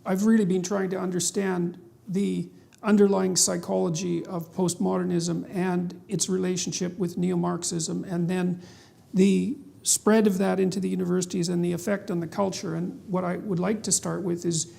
I've really been trying to understand the underlying psychology of postmodernism and its relationship with neo-Marxism, and then the spread of that into the universities and the effect on the culture. And what I would like to start with is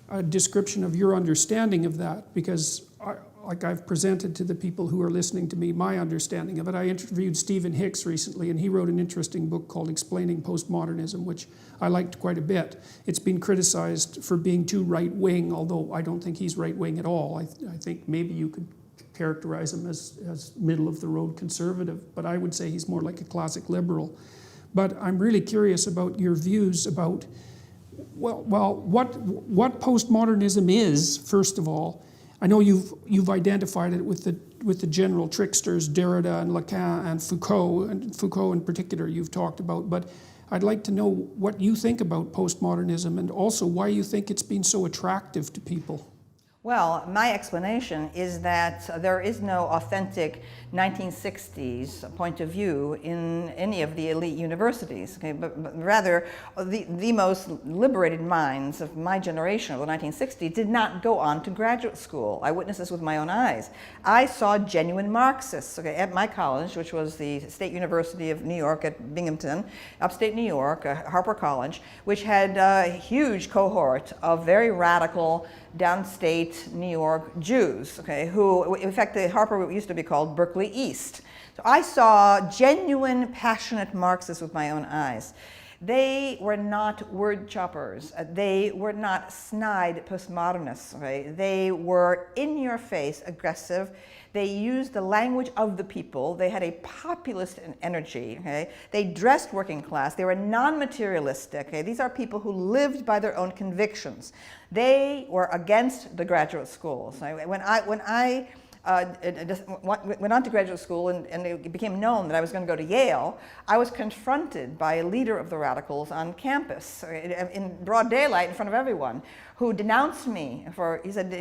a description of your understanding of that, because like I've presented to the people who are listening to me my understanding of it. I interviewed Stephen Hicks recently, and he wrote an interesting book called Explaining Postmodernism, which I liked quite a bit. It's been criticized for being too right-wing, although I don't think he's right-wing at all. I think maybe you could characterize him as middle-of-the-road conservative, but I would say he's more like a classic liberal. But I'm really curious about your views about, well, what postmodernism is, first of all. I know you've identified it with the general tricksters, Derrida and Lacan and Foucault in particular you've talked about, but I'd like to know what you think about postmodernism and also why you think it's been so attractive to people. Well, my explanation is that there is no authentic 1960s point of view in any of the elite universities, okay? But rather the most liberated minds of my generation of the 1960s did not go on to graduate school. I witnessed this with my own eyes. I saw genuine Marxists, okay, at my college, which was the State University of New York at Binghamton, upstate New York, Harper College, which had a huge cohort of very radical downstate New York Jews, okay, who, in fact, the Harper used to be called Berkeley East. So I saw genuine, passionate Marxists with my own eyes. They were not word choppers. They were not snide postmodernists. Okay? They were in-your-face aggressive. They used the language of the people. They had a populist energy. Okay? They dressed working class. They were non-materialistic. Okay? These are people who lived by their own convictions. They were against the graduate schools. When I went on to graduate school and it became known that I was going to go to Yale, I was confronted by a leader of the radicals on campus in broad daylight in front of everyone, who denounced me for, he said,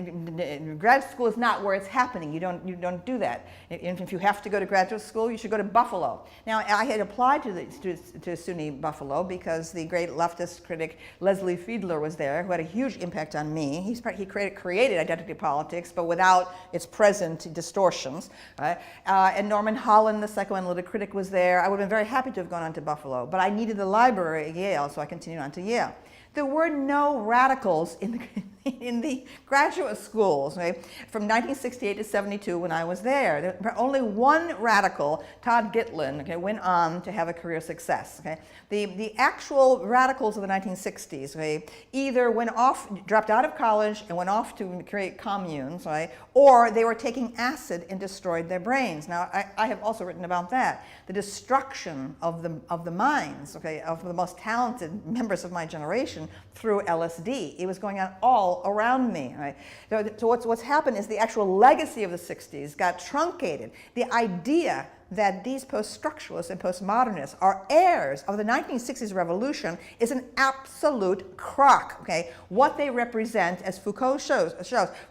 grad school is not where it's happening. You don't do that. If you have to go to graduate school, you should go to Buffalo. Now, I had applied to SUNY Buffalo because the great leftist critic Leslie Fiedler was there, who had a huge impact on me. He created identity politics, but without its present distortions. Right? And Norman Holland, the psychoanalytic critic, was there. I would have been very happy to have gone on to Buffalo, but I needed the library at Yale, so I continued on to Yale. There were no radicals in the graduate schools, okay? From 1968 to 72 when I was there. Only one radical, Todd Gitlin, okay, went on to have a career success. Okay? The actual radicals of the 1960s, okay, either went off, dropped out of college and went off to create communes, right? Or they were taking acid and destroyed their brains. Now, I have also written about that. The destruction of the minds, okay, of the most talented members of my generation through LSD. It was going on all around me. Right? So what's happened is the actual legacy of the 60s got truncated. The idea that these post-structuralists and postmodernists are heirs of the 1960s revolution is an absolute crock. Okay? What they represent, as Foucault shows,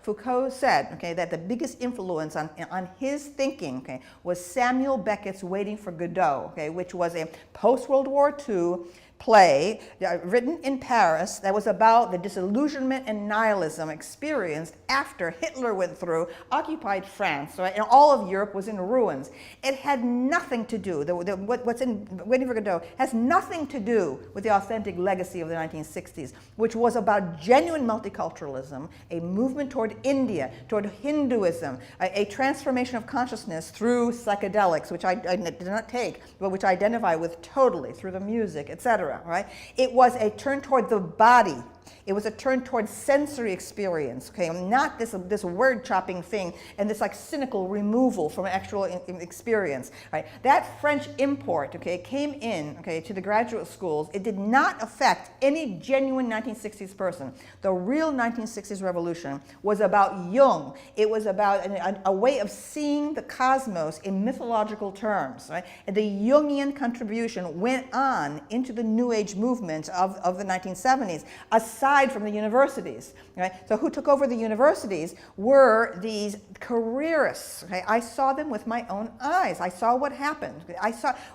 Foucault said, okay, that the biggest influence on his thinking, okay, was Samuel Beckett's Waiting for Godot, okay, which was a post-World War II play written in Paris that was about the disillusionment and nihilism experienced after Hitler went through, occupied France, right, and all of Europe was in ruins. It had nothing to do, what's in Waiting for Godot has nothing to do with the authentic legacy of the 1960s, which was about genuine multiculturalism, a movement toward India, toward Hinduism, a transformation of consciousness through psychedelics, which I did not take, but which I identify with totally through the music, etc. Right? It was a turn toward the body. It was a turn towards sensory experience, okay? Not this word chopping thing and this like cynical removal from actual experience, right? That French import, okay, came in, okay, to the graduate schools. It did not affect any genuine 1960s person. The real 1960s revolution was about Jung. It was about a way of seeing the cosmos in mythological terms, right? And the Jungian contribution went on into the New Age movement of the 1970s, aside from the universities. Right? So who took over the universities were these careerists. Okay? I saw them with my own eyes. I saw what happened.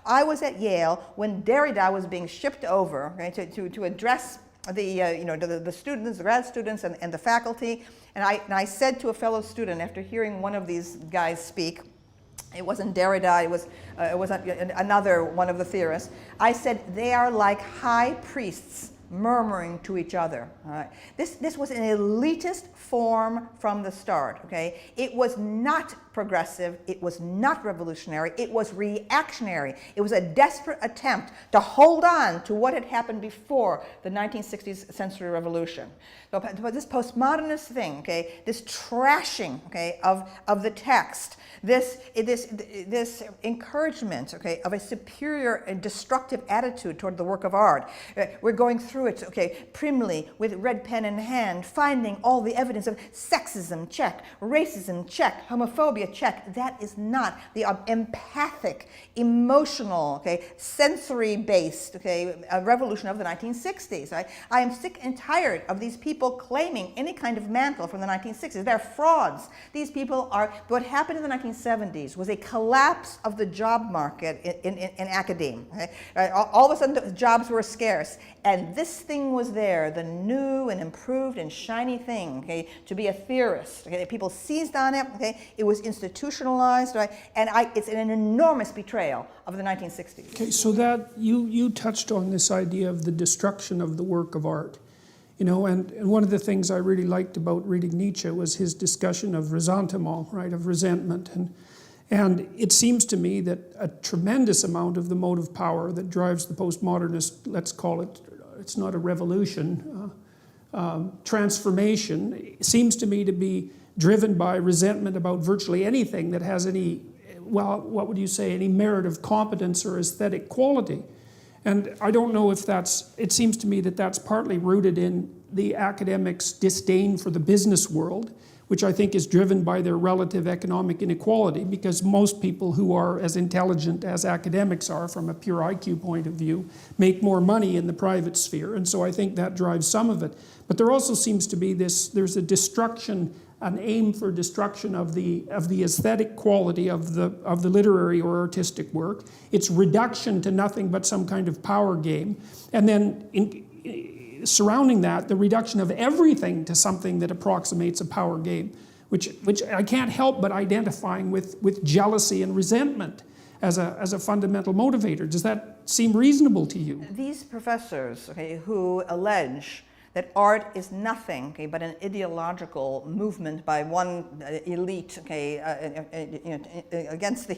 I was at Yale when Derrida was being shipped over, okay, to address the students, the grad students, and the faculty. And I said to a fellow student after hearing one of these guys speak, it wasn't Derrida, it was another one of the theorists. I said, they are like high priests murmuring to each other. All right. This was an elitist form from the start. Okay, it was not progressive. It was not revolutionary. It was reactionary. It was a desperate attempt to hold on to what had happened before the 1960s sensory revolution. But this postmodernist thing, okay, this trashing, okay, of the text, this encouragement, okay, of a superior and destructive attitude toward the work of art. We're going through it, okay, primly with red pen in hand, finding all the evidence of sexism, check, racism, check, homophobia, check. That is not the empathic, emotional, okay, sensory-based, okay, revolution of the 1960s. Right? I am sick and tired of these people claiming any kind of mantle from the 1960s. They're frauds. These people are. What happened in the 1970s was a collapse of the job market in Academe. Okay? Right? All of a sudden, the jobs were scarce, and this thing was there, the new and improved and shiny thing, okay, to be a theorist. Okay? People seized on it. Okay? It was institutionalized, right? And it's an enormous betrayal of the 1960s. Okay, so that you touched on this idea of the destruction of the work of art. You know, and one of the things I really liked about reading Nietzsche was his discussion of ressentiment, right, of resentment. And it seems to me that a tremendous amount of the motive power that drives the postmodernist, let's call it, it's not a revolution, transformation, seems to me to be driven by resentment about virtually anything that has any, well, what would you say, any merit of competence or aesthetic quality. And I don't know if it seems to me that that's partly rooted in the academics' disdain for the business world, which I think is driven by their relative economic inequality, because most people who are as intelligent as academics are from a pure IQ point of view make more money in the private sphere, and so I think that drives some of it. But there also seems to be there's a destruction, an aim for destruction of the aesthetic quality of the literary or artistic work. It's reduction to nothing but some kind of power game. And then surrounding that, the reduction of everything to something that approximates a power game, which I can't help but identifying with jealousy and resentment as a fundamental motivator. Does that seem reasonable to you? These professors, okay, who allege that art is nothing, okay, but an ideological movement by one elite, okay, against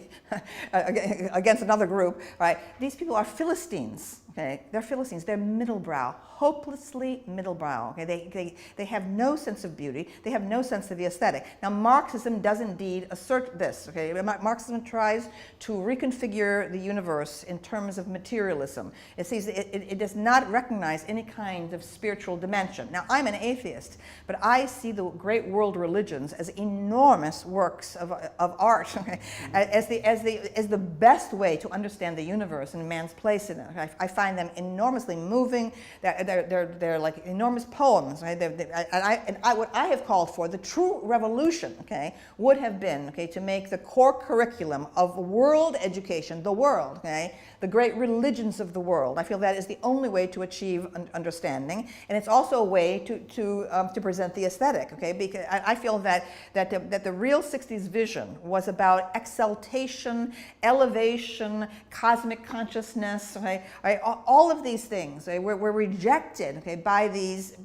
against another group, right? These people are Philistines. Okay, they're Philistines. They're middlebrow, hopelessly middlebrow. Okay, they have no sense of beauty. They have no sense of the aesthetic. Now, Marxism does indeed assert this. Okay, Marxism tries to reconfigure the universe in terms of materialism. It sees it does not recognize any kind of spiritual dimension. Now, I'm an atheist, but I see the great world religions as enormous works of art, okay, as the best way to understand the universe and man's place in it. I find them enormously moving. They're like enormous poems. Right? What I have called for, the true revolution, okay, would have been, okay, to make the core curriculum of world education, the world, okay, the great religions of the world. I feel that is the only way to achieve understanding, and it's also a way to present the aesthetic. Okay, because I feel that the real 60s vision was about exaltation, elevation, cosmic consciousness. Okay, all of these things were rejected, okay, by these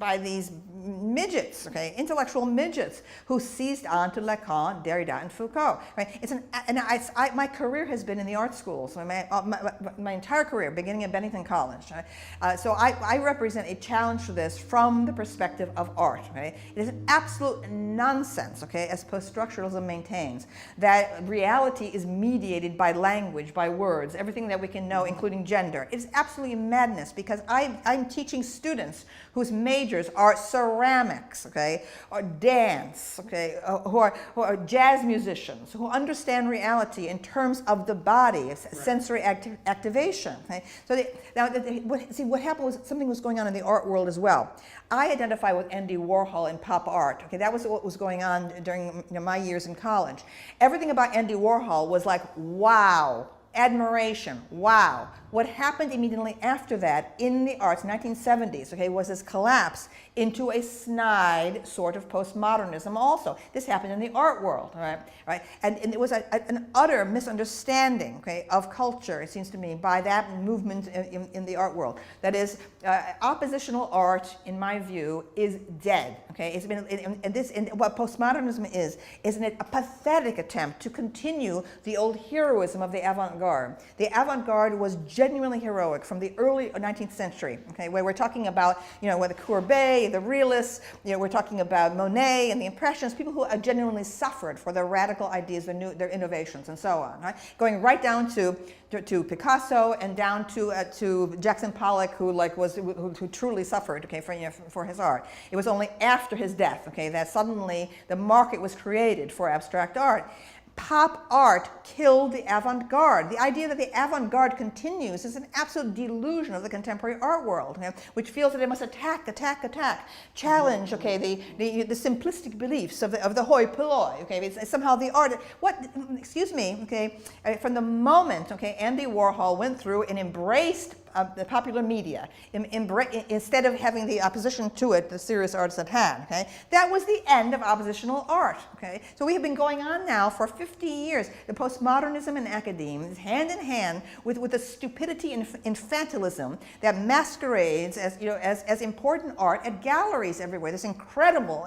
midgets, okay, intellectual midgets who seized on to Lacan, Derrida, and Foucault. Right? My career has been in the art schools. So my entire career, beginning at Bennington College. Right? So I represent a challenge to this from the perspective of art. Right? It is an absolute nonsense, okay, as post-structuralism maintains, that reality is mediated by language, by words, everything that we can know, including gender. It's absolutely madness, because I'm teaching students whose majors are ceramics, okay, or dance, okay, who are jazz musicians, who understand reality in terms of the body, sensory activation. Okay? So what happened was something was going on in the art world as well. I identify with Andy Warhol and pop art. Okay, that was what was going on during my years in college. Everything about Andy Warhol was like, wow. Admiration, wow, what happened immediately after that in the arts, 1970s, okay, was this collapse into a snide sort of postmodernism also. This happened in the art world, right? And it was an utter misunderstanding, okay, of culture, it seems to me, by that movement in the art world. That is, oppositional art, in my view, is dead, okay? It's been, and what postmodernism is a pathetic attempt to continue the old heroism of the avant-garde. The avant-garde was genuinely heroic from the early 19th century, okay, where we're talking about, where the Courbet, the realists, we're talking about Monet and the Impressionists, people who genuinely suffered for their radical ideas, their innovations, and so on, right? Going right down to Picasso and down to Jackson Pollock, who truly suffered, okay, for his art. It was only after his death, okay, that suddenly the market was created for abstract art. Pop art killed the avant-garde. The idea that the avant-garde continues is an absolute delusion of the contemporary art world, okay, which feels that it must attack, challenge, okay, the simplistic beliefs of the hoi polloi, okay, it's somehow the art. Okay, from the moment, okay, Andy Warhol went through and embraced the popular media, instead of having the opposition to it, the serious artists had had, okay? That was the end of oppositional art, okay? So we have been going on now for 50 years. The postmodernism in Academe is hand in hand with the stupidity and infantilism that masquerades as important art at galleries everywhere. This incredible,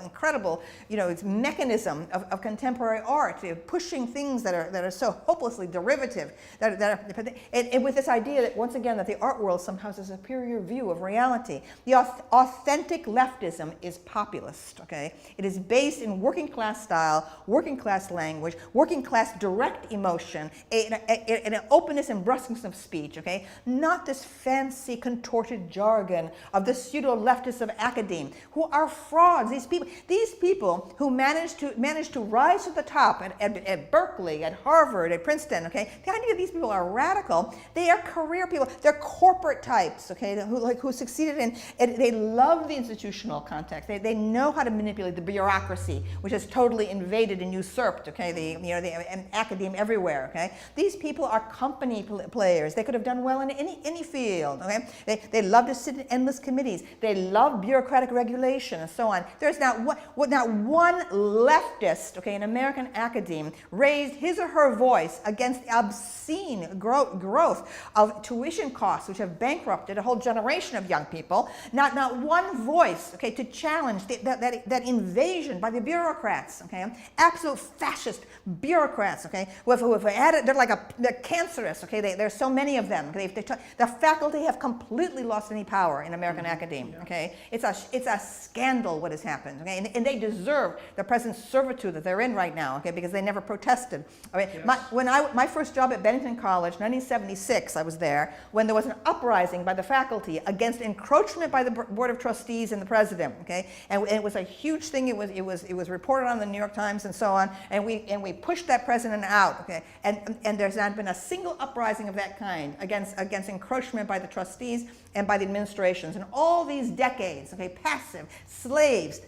it's mechanism of contemporary art, pushing things that are so hopelessly derivative, and with this idea that, once again, that the art world somehow has a superior view of reality. The authentic leftism is populist, okay? It is based in working class style, working class language, working class direct emotion, an openness and brusqueness of speech, okay? Not this fancy contorted jargon of the pseudo-leftists of Academe, who are frauds. These people who managed to rise to the top at Berkeley, at Harvard, at Princeton, okay? The idea that these people are radical, they are career people. They're corporate types, okay, who succeeded in, and they love the institutional context. They know how to manipulate the bureaucracy, which has totally invaded and usurped, okay, the Academe everywhere, okay. These people are company players. They could have done well in any field, okay. They love to sit in endless committees. They love bureaucratic regulation and so on. There's not one leftist, okay, in American Academe raised his or her voice against the obscene growth of tuition costs, which have bankrupted a whole generation of young people. Not one voice, okay, to challenge that invasion by the bureaucrats, okay, absolute fascist bureaucrats, okay, they're cancerous, okay, there's so many of them. The faculty have completely lost any power in American Academe, okay. It's a scandal what has happened, okay, and they deserve the present servitude that they're in right now, okay, because they never protested. Okay? Yes. My first job at Bennington College, 1976, I was there, when there was an uprising by the faculty against encroachment by the Board of Trustees and the president, okay, and it was a huge thing. It was reported on the New York Times and so on, and we pushed that president out, okay, and there's not been a single uprising of that kind against encroachment by the trustees and by the administrations in all these decades, okay, passive slaves,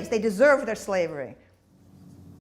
they deserve their slavery.